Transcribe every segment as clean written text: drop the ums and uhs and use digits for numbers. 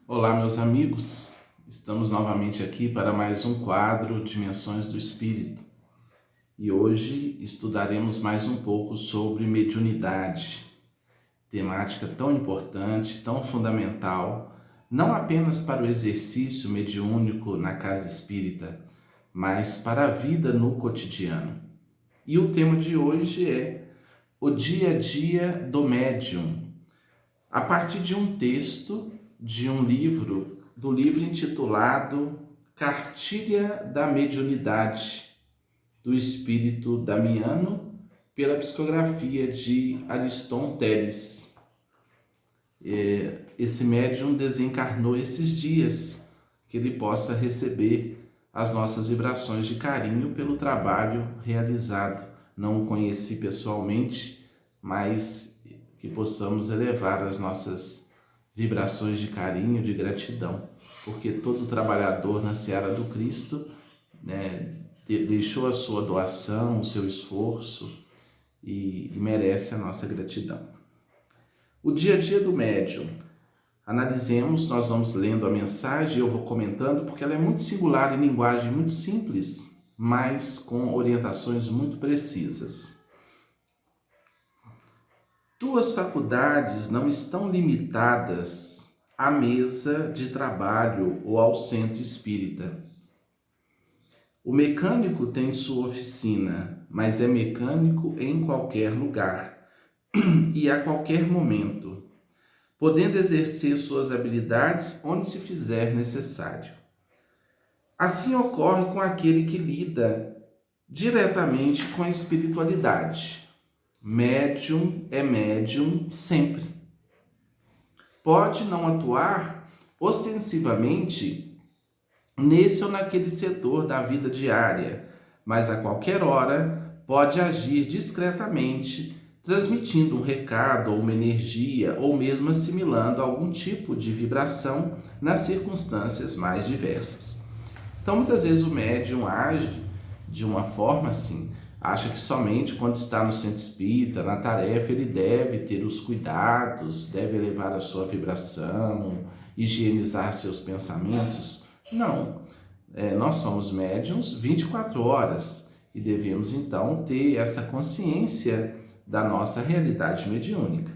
Olá, meus amigos. Estamos novamente aqui para mais um quadro Dimensões do Espírito. E hoje estudaremos mais um pouco sobre mediunidade, temática tão importante, tão fundamental, não apenas para o exercício mediúnico na casa espírita, mas para a vida no cotidiano. E o tema de hoje é o dia a dia do médium, a partir de um texto de um livro, do livro intitulado Cartilha da Mediunidade, do Espírito Damiano, pela psicografia de Ariston Teles. Esse médium desencarnou esses dias, que ele possa receber as nossas vibrações de carinho pelo trabalho realizado. Não o conheci pessoalmente, mas que possamos elevar as nossas vibrações de carinho, de gratidão, porque todo trabalhador na seara do Cristo, né, deixou a sua doação, o seu esforço e merece a nossa gratidão. O dia a dia do médium. Analisemos, nós vamos lendo a mensagem e eu vou comentando, porque ela é muito singular em linguagem muito simples, mas com orientações muito precisas. Tuas faculdades não estão limitadas à mesa de trabalho ou ao centro espírita. O mecânico tem sua oficina, mas é mecânico em qualquer lugar e a qualquer momento, podendo exercer suas habilidades onde se fizer necessário. Assim ocorre com aquele que lida diretamente com a espiritualidade. Médium é médium sempre. Pode não atuar ostensivamente nesse ou naquele setor da vida diária, mas a qualquer hora pode agir discretamente, transmitindo um recado ou uma energia, ou mesmo assimilando algum tipo de vibração nas circunstâncias mais diversas. Então, muitas vezes o médium age de uma forma assim, acha que somente quando está no centro espírita, na tarefa, ele deve ter os cuidados, deve elevar a sua vibração, higienizar seus pensamentos. Não, nós somos médiums 24 horas e devemos então ter essa consciência da nossa realidade mediúnica.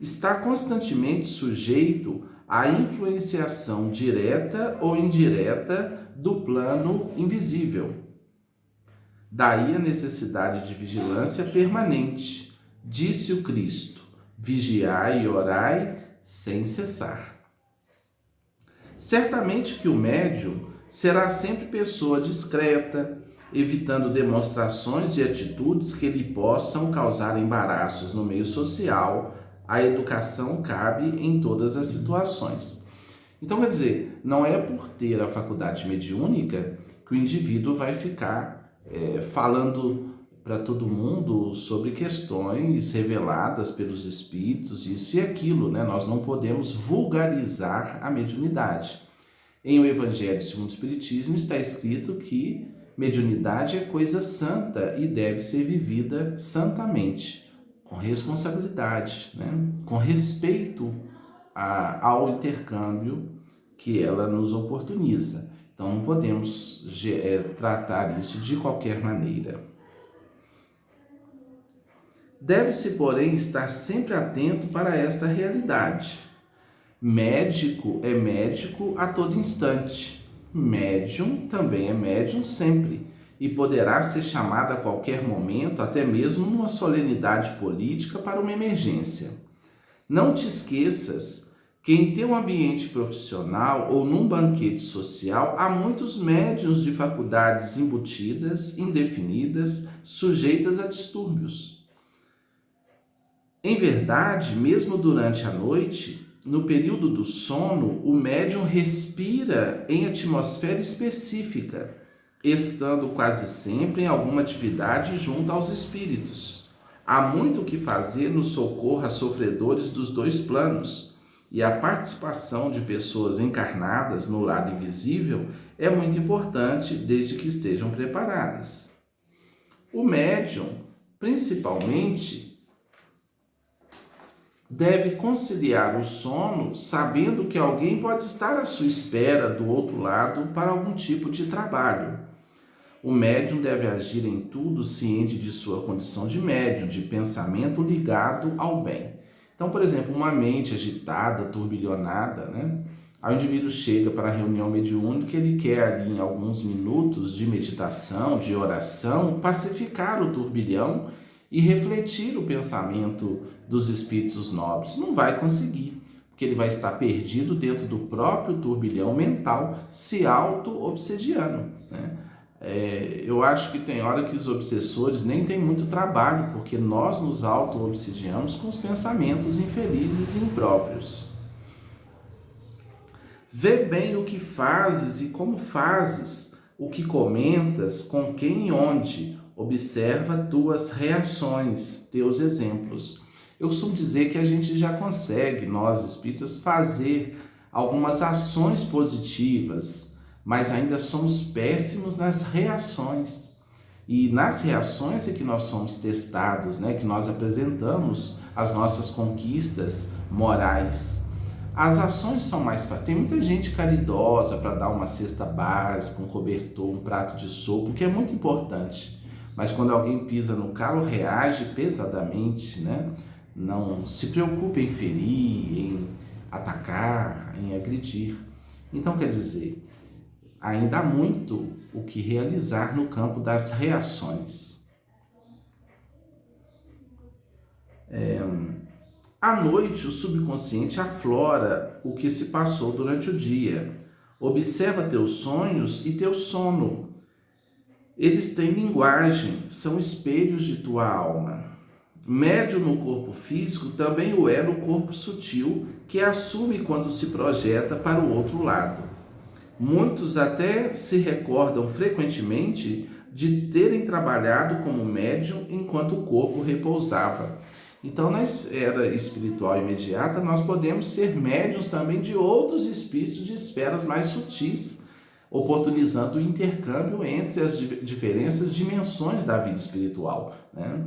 Está constantemente sujeito à influenciação direta ou indireta do plano invisível. Daí a necessidade de vigilância permanente. Disse o Cristo: vigiai e orai sem cessar. Certamente que o médium será sempre pessoa discreta, evitando demonstrações e atitudes que lhe possam causar embaraços no meio social. A educação cabe em todas as situações. Então, quer dizer, não é por ter a faculdade mediúnica que o indivíduo vai ficar falando para todo mundo sobre questões reveladas pelos espíritos, isso e aquilo, né? Nós não podemos vulgarizar a mediunidade. Em O Evangelho segundo o Espiritismo está escrito que mediunidade é coisa santa e deve ser vivida santamente, com responsabilidade, né? Com respeito ao intercâmbio que ela nos oportuniza. Então não podemos tratar isso de qualquer maneira. Deve-se, porém, estar sempre atento para esta realidade. Médico é médico a todo instante. Médium também é médium sempre e poderá ser chamado a qualquer momento, até mesmo numa solenidade política, para uma emergência. Não te esqueças que em teu ambiente profissional ou num banquete social há muitos médiuns de faculdades embutidas, indefinidas, sujeitas a distúrbios. Em verdade, mesmo durante a noite, no período do sono, o médium respira em atmosfera específica, estando quase sempre em alguma atividade junto aos espíritos. Há muito o que fazer no socorro a sofredores dos dois planos, e a participação de pessoas encarnadas no lado invisível é muito importante desde que estejam preparadas. O médium, principalmente, deve conciliar o sono sabendo que alguém pode estar à sua espera do outro lado para algum tipo de trabalho. O médium deve agir em tudo ciente de sua condição de médium, de pensamento ligado ao bem. Então, por exemplo, uma mente agitada, turbilhonada, né? Aí o indivíduo chega para a reunião mediúnica, ele quer ali em alguns minutos de meditação, de oração, pacificar o turbilhão e refletir o pensamento dos espíritos nobres. Não vai conseguir, porque ele vai estar perdido dentro do próprio turbilhão mental, se auto-obsediando, né? Eu acho que tem hora que os obsessores nem têm muito trabalho, porque nós nos auto-obsidiamos com os pensamentos infelizes e impróprios. Vê bem o que fazes e como fazes, o que comentas, com quem e onde. Observa tuas reações, teus exemplos. Eu costumo dizer que a gente já consegue, nós espíritas, fazer algumas ações positivas, mas ainda somos péssimos nas reações. E nas reações é que nós somos testados, né? Que nós apresentamos as nossas conquistas morais. As ações são mais fáceis. Tem muita gente caridosa para dar uma cesta básica, um cobertor, um prato de sopa, que é muito importante. Mas quando alguém pisa no calo, reage pesadamente, né? Não se preocupe em ferir, em atacar, em agredir. Então, quer dizer, ainda há muito o que realizar no campo das reações. À noite, o subconsciente aflora o que se passou durante o dia. Observa teus sonhos e teu sono. Eles têm linguagem, são espelhos de tua alma. Médio no corpo físico também o é no corpo sutil, que assume quando se projeta para o outro lado. Muitos até se recordam frequentemente de terem trabalhado como médium enquanto o corpo repousava. Então, na esfera espiritual imediata, nós podemos ser médiuns também de outros espíritos de esferas mais sutis, oportunizando o intercâmbio entre as diferentes dimensões da vida espiritual, né?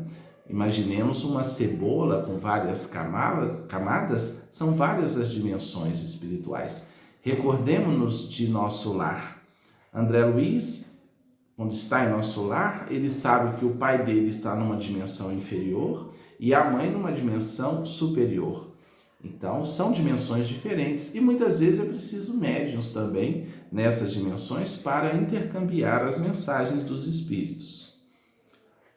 Imaginemos uma cebola com várias camadas, são várias as dimensões espirituais. Recordemos-nos de nosso lar. André Luiz, quando está em nosso lar, ele sabe que o pai dele está numa dimensão inferior e a mãe numa dimensão superior. Então, são dimensões diferentes e muitas vezes é preciso médiuns também nessas dimensões para intercambiar as mensagens dos espíritos.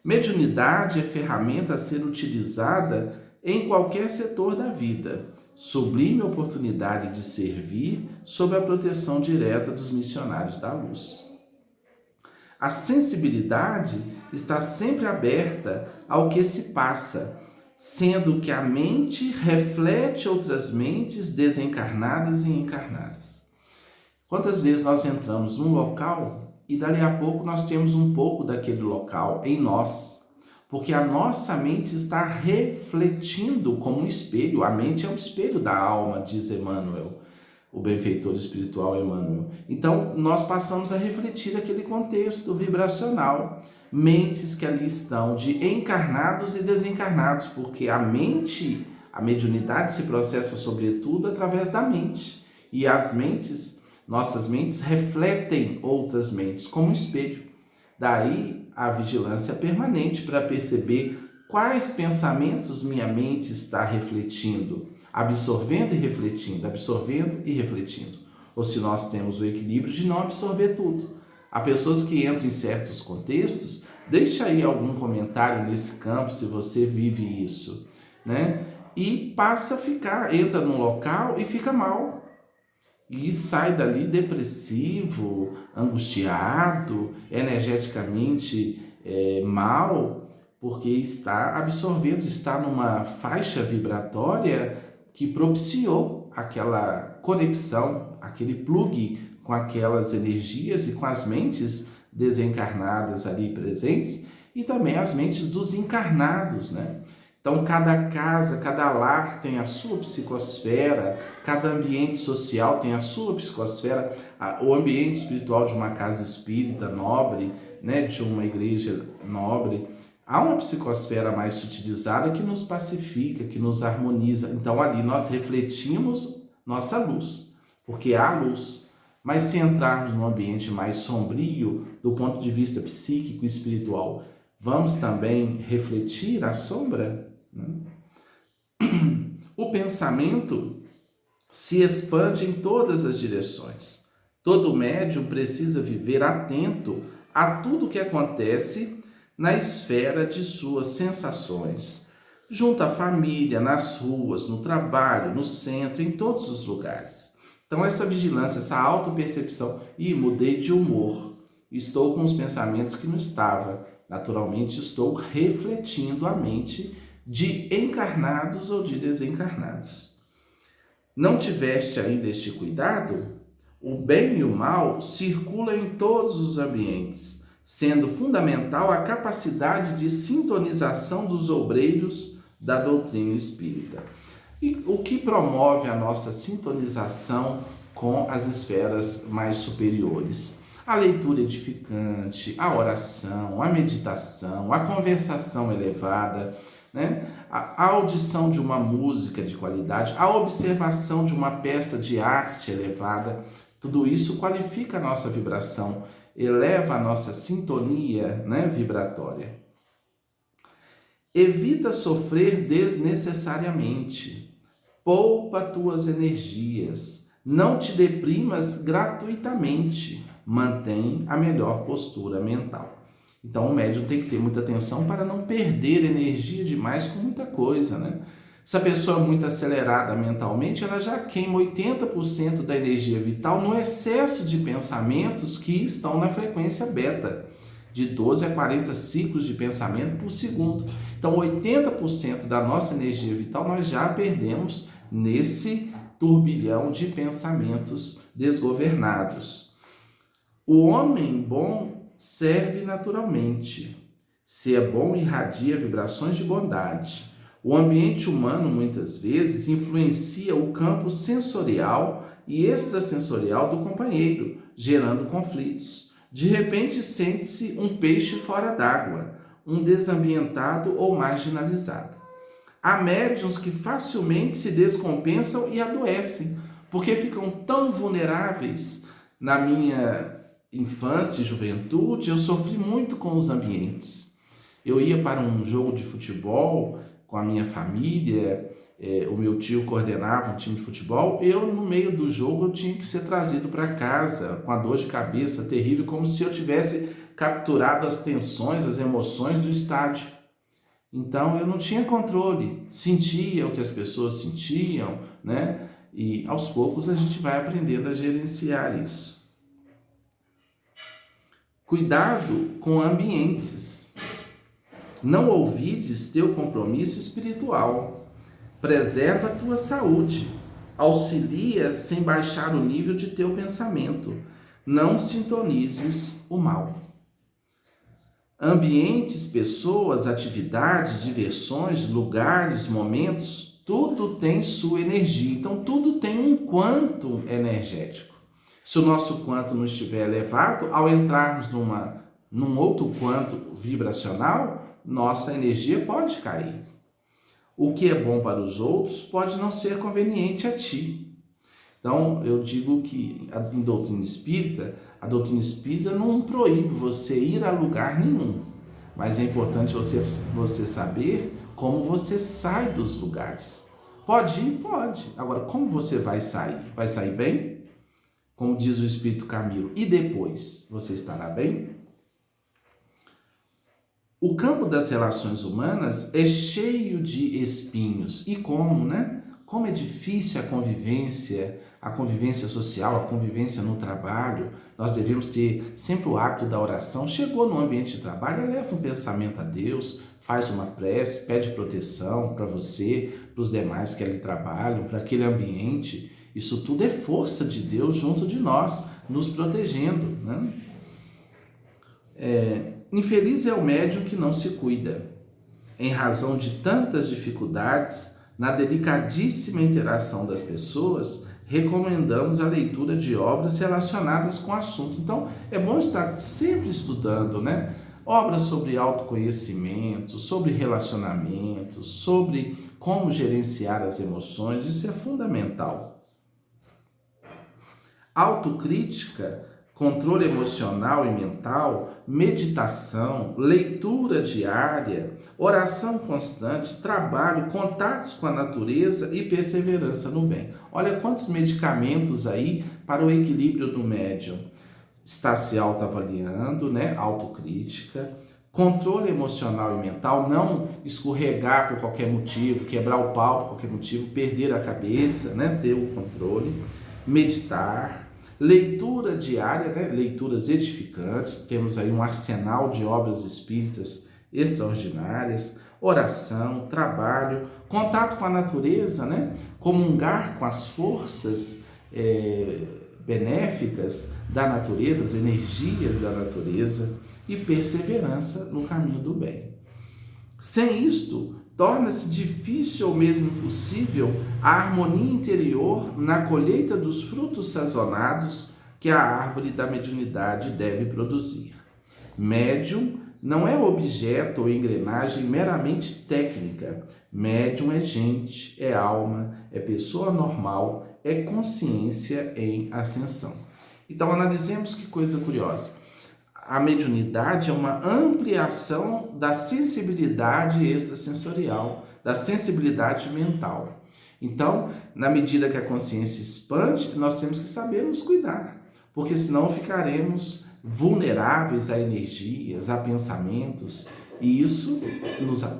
Mediunidade é ferramenta a ser utilizada em qualquer setor da vida. Sublime oportunidade de servir sob a proteção direta dos missionários da luz. A sensibilidade está sempre aberta ao que se passa, sendo que a mente reflete outras mentes desencarnadas e encarnadas. Quantas vezes nós entramos num local e dali a pouco nós temos um pouco daquele local em nós, porque a nossa mente está refletindo como um espelho. A mente é um espelho da alma, diz Emmanuel, o benfeitor espiritual Emmanuel. Então, nós passamos a refletir aquele contexto vibracional. Mentes que ali estão de encarnados e desencarnados, porque a mente, a mediunidade se processa sobretudo através da mente. E as mentes, nossas mentes, refletem outras mentes como um espelho. Daí a vigilância permanente para perceber quais pensamentos minha mente está refletindo, absorvendo e refletindo, absorvendo e refletindo. Ou se nós temos o equilíbrio de não absorver tudo. Há pessoas que entram em certos contextos, deixa aí algum comentário nesse campo se você vive isso, né? E passa a ficar, entra num local e fica mal. E sai dali depressivo, angustiado, energeticamente mal, porque está absorvendo, está numa faixa vibratória que propiciou aquela conexão, aquele plug com aquelas energias e com as mentes desencarnadas ali presentes e também as mentes dos encarnados, né? Então, cada casa, cada lar tem a sua psicosfera, cada ambiente social tem a sua psicosfera, o ambiente espiritual de uma casa espírita nobre, né, de uma igreja nobre, Há uma psicosfera mais sutilizada que nos pacifica, que nos harmoniza. Então ali nós refletimos nossa luz, porque há luz. Mas se entrarmos num ambiente mais sombrio, do ponto de vista psíquico e espiritual, vamos também refletir a sombra, né? O pensamento se expande em todas as direções. Todo médium precisa viver atento a tudo que acontece na esfera de suas sensações, junto à família, nas ruas, no trabalho, no centro, em todos os lugares. Então essa vigilância, essa autopercepção, mudei de humor, estou com os pensamentos que não estava, naturalmente estou refletindo a mente de encarnados ou de desencarnados. Não tiveste ainda este cuidado? O bem e o mal circulam em todos os ambientes, sendo fundamental a capacidade de sintonização dos obreiros da doutrina espírita. E o que promove a nossa sintonização com as esferas mais superiores? A leitura edificante, a oração, a meditação, a conversação elevada, né? A audição de uma música de qualidade, a observação de uma peça de arte elevada, tudo isso qualifica a nossa vibração, eleva a nossa sintonia, né, vibratória. Evita sofrer desnecessariamente. Poupa tuas energias. Não te deprimas gratuitamente. Mantém a melhor postura mental. Então o médium tem que ter muita atenção para não perder energia demais com muita coisa, né? Se a pessoa é muito acelerada mentalmente, ela já queima 80% da energia vital no excesso de pensamentos que estão na frequência beta, de 12 a 40 ciclos de pensamento por segundo. Então 80% da nossa energia vital nós já perdemos nesse turbilhão de pensamentos desgovernados. O homem bom serve naturalmente. Se é bom, irradia vibrações de bondade. O ambiente humano, muitas vezes, influencia o campo sensorial e extrasensorial do companheiro, gerando conflitos. De repente, sente-se um peixe fora d'água, um desambientado ou marginalizado. Há médiuns que facilmente se descompensam e adoecem, porque ficam tão vulneráveis. Na minha infância e juventude, eu sofri muito com os ambientes. Eu ia para um jogo de futebol com a minha família, o meu tio coordenava um time de futebol, eu no meio do jogo eu tinha que ser trazido para casa com a dor de cabeça terrível, como se eu tivesse capturado as tensões, as emoções do estádio. Então eu não tinha controle, sentia o que as pessoas sentiam, né? E aos poucos a gente vai aprendendo a gerenciar isso. Cuidado com ambientes. Não ouvides teu compromisso espiritual. Preserva a tua saúde. Auxilia sem baixar o nível de teu pensamento. Não sintonizes o mal. Ambientes, pessoas, atividades, diversões, lugares, momentos, tudo tem sua energia. Então, tudo tem um quanto energético. Se o nosso quanto não estiver elevado, ao entrarmos num outro quanto vibracional, nossa energia pode cair. O que é bom para os outros pode não ser conveniente a ti. Então, eu digo que em doutrina espírita, a doutrina espírita não proíbe você ir a lugar nenhum, mas é importante você saber como você sai dos lugares. Pode ir? Pode. Agora, como você vai sair? Vai sair bem? Como diz o Espírito Camilo, e depois? Você estará bem? O campo das relações humanas é cheio de espinhos. E como, né? Como é difícil a convivência social, a convivência no trabalho. Nós devemos ter sempre o hábito da oração. Chegou no ambiente de trabalho, eleva um pensamento a Deus, faz uma prece, pede proteção para você, para os demais que ali trabalham, para aquele ambiente. Isso tudo é força de Deus junto de nós, nos protegendo, né? Infeliz é o médium que não se cuida. Em razão de tantas dificuldades, na delicadíssima interação das pessoas, recomendamos a leitura de obras relacionadas com o assunto. Então, é bom estar sempre estudando, né? obras sobre autoconhecimento, sobre relacionamentos, sobre como gerenciar as emoções, isso é fundamental. Autocrítica, controle emocional e mental, meditação, leitura diária, oração constante, trabalho, contatos com a natureza e perseverança no bem. Olha quantos medicamentos aí para o equilíbrio do médium. Está se autoavaliando, né? Autocrítica, controle emocional e mental, não escorregar por qualquer motivo, quebrar o pau por qualquer motivo, perder a cabeça, né? Ter o controle, meditar, leitura diária, né? Leituras edificantes, temos aí um arsenal de obras espíritas extraordinárias, oração, trabalho, contato com a natureza, né? Comungar com as forças benéficas da natureza, as energias da natureza e perseverança no caminho do bem. Sem isto, torna-se difícil ou mesmo impossível a harmonia interior na colheita dos frutos sazonados que a árvore da mediunidade deve produzir. Médium não é objeto ou engrenagem meramente técnica. Médium é gente, é alma, é pessoa normal, é consciência em ascensão. Então, analisemos que coisa curiosa. A mediunidade é uma ampliação da sensibilidade extrasensorial, da sensibilidade mental. Então, na medida que a consciência expande, nós temos que saber nos cuidar, porque senão ficaremos vulneráveis a energias, a pensamentos, e isso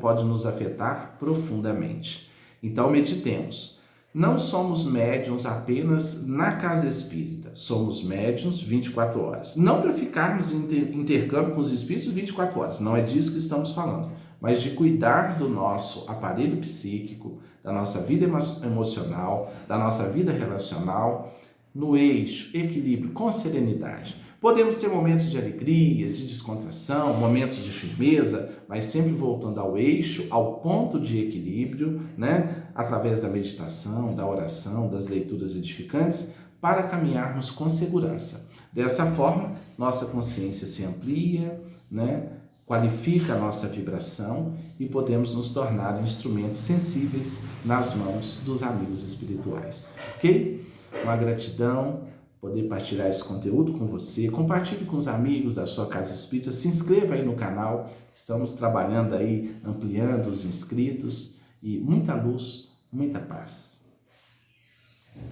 pode nos afetar profundamente. Então, meditemos. Não somos médiuns apenas na casa espírita, somos médiuns 24 horas. Não para ficarmos em intercâmbio com os espíritos 24 horas, não é disso que estamos falando, mas de cuidar do nosso aparelho psíquico, da nossa vida emocional, da nossa vida relacional, no eixo, equilíbrio, com serenidade. Podemos ter momentos de alegria, de descontração, momentos de firmeza, mas sempre voltando ao eixo, ao ponto de equilíbrio, né? Através da meditação, da oração, das leituras edificantes, para caminharmos com segurança. Dessa forma, nossa consciência se amplia, né? Qualifica a nossa vibração e podemos nos tornar instrumentos sensíveis nas mãos dos amigos espirituais. Ok? Uma gratidão poder partilhar esse conteúdo com você, compartilhe com os amigos da sua casa espírita, se inscreva aí no canal, estamos trabalhando aí, ampliando os inscritos, e muita luz, muita paz.